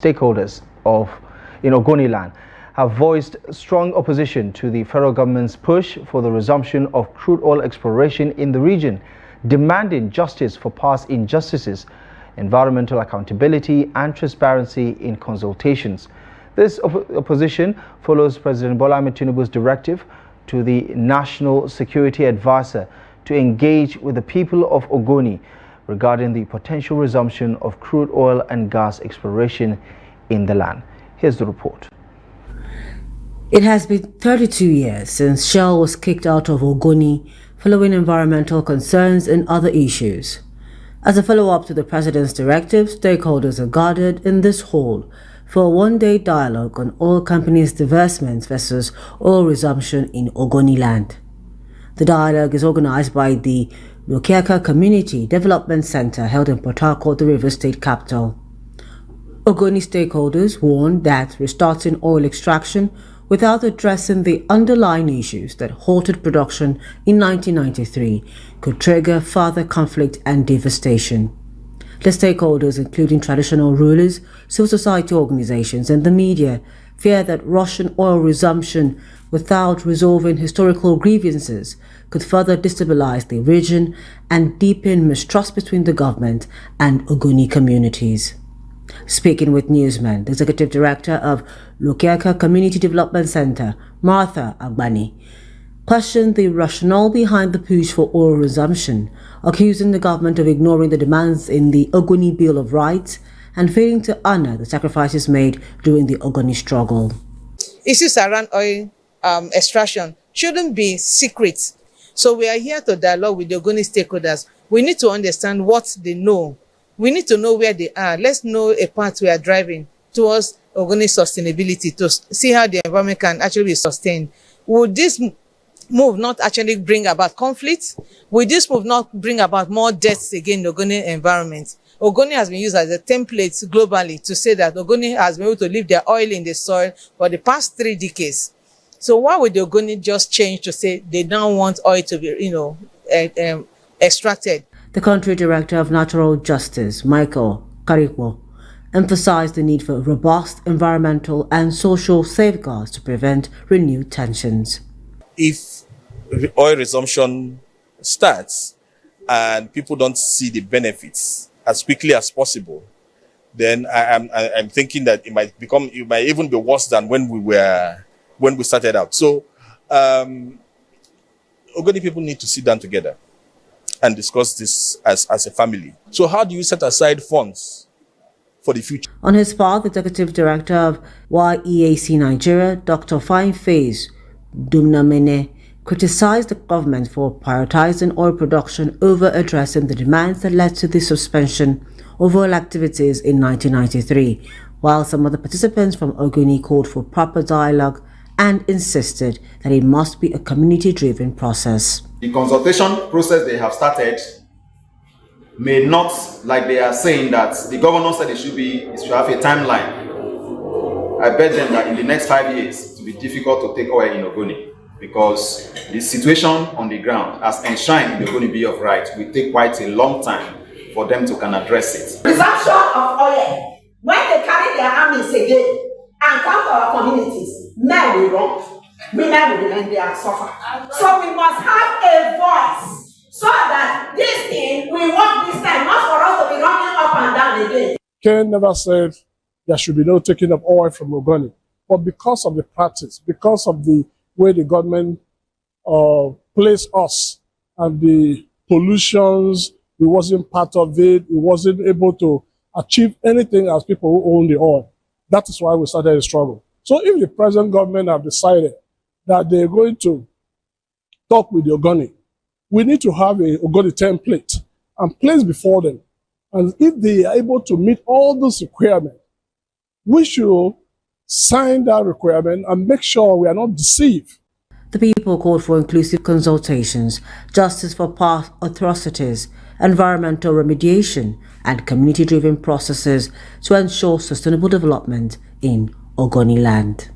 Stakeholders in Ogoniland have voiced strong opposition to the federal government's push for the resumption of crude oil exploration in the region, demanding justice for past injustices, environmental accountability and transparency in consultations. This opposition follows President Bola Tinubu's directive to the National Security Advisor to engage with the people of Ogoni regarding the potential resumption of crude oil and gas exploration in the land. Here's the report. It has been 32 years since Shell was kicked out of Ogoni following environmental concerns and other issues. As a follow-up to the President's directive, stakeholders are gathered in this hall for a one-day dialogue on oil companies' divestments versus oil resumption in Ogoniland. The dialogue is organized by the Lokiaka Community Development Center held in Port Harcourt, the Rivers State capital. Ogoni stakeholders warned that restarting oil extraction without addressing the underlying issues that halted production in 1993 could trigger further conflict and devastation. The stakeholders, including traditional rulers, civil society organizations, and the media, fear that Russian oil resumption without resolving historical grievances could further destabilize the region and deepen mistrust between the government and Ogoni communities. Speaking with newsmen, the executive director of Lokiaka Community Development Center, Martha Agbani, questioned the rationale behind the push for oil resumption, accusing the government of ignoring the demands in the Ogoni Bill of Rights and failing to honor the sacrifices made during the Ogoni struggle. Issues around oil extraction shouldn't be secret. So we are here to dialogue with the Ogoni stakeholders. We need to understand what they know. We need to know where they are. Let's know a path we are driving towards Ogoni sustainability to see how the environment can actually be sustained. Would this move not actually bring about conflict? Will this move not bring about more deaths again in the Ogoni environment? Ogoni has been used as a template globally to say that Ogoni has been able to leave their oil in the soil for the past 3 decades. So why would the Ogoni just change to say they don't want oil to be, extracted? The country director of Natural Justice, Michael Karikwo, emphasized the need for robust environmental and social safeguards to prevent renewed tensions. If oil resumption starts and people don't see the benefits as quickly as possible, then I'm thinking that it might even be worse than when we started out. So Ogoni people need to sit down together and discuss this as a family. So how do you set aside funds for the future? On his part, the executive director of YEAC Nigeria, Dr. Fine-Face Dumnamene, criticized the government for prioritizing oil production over addressing the demands that led to the suspension of oil activities in 1993, while some of the participants from Ogoni called for proper dialogue and insisted that it must be a community-driven process. The consultation process they have started may not, like they are saying that the governor said it should have a timeline. I bet them that in the next 5 years it will be difficult to take oil in Ogoni because the situation on the ground as enshrined in the Ogoni Bill of Rights will take quite a long time for them to can address it. Resumption of oil, when they carry their armies again and come to our communities, men will run. Women will remain there and suffer. So we must have a voice so that this thing will work this time, not for us to be running up and down again. Ken never said there should be no taking of oil from Ogoni, but because of the practice, because of the way the government placed us and the pollutions, we wasn't part of it, we wasn't able to achieve anything as people who own the oil. That is why we started a struggle. So if the present government have decided that they're going to talk with the Ogoni, we need to have a Ogoni template and place before them. And if they are able to meet all those requirements, we should sign that requirement and make sure we are not deceived. The people called for inclusive consultations, justice for past atrocities, environmental remediation, and community-driven processes to ensure sustainable development in Ogoniland.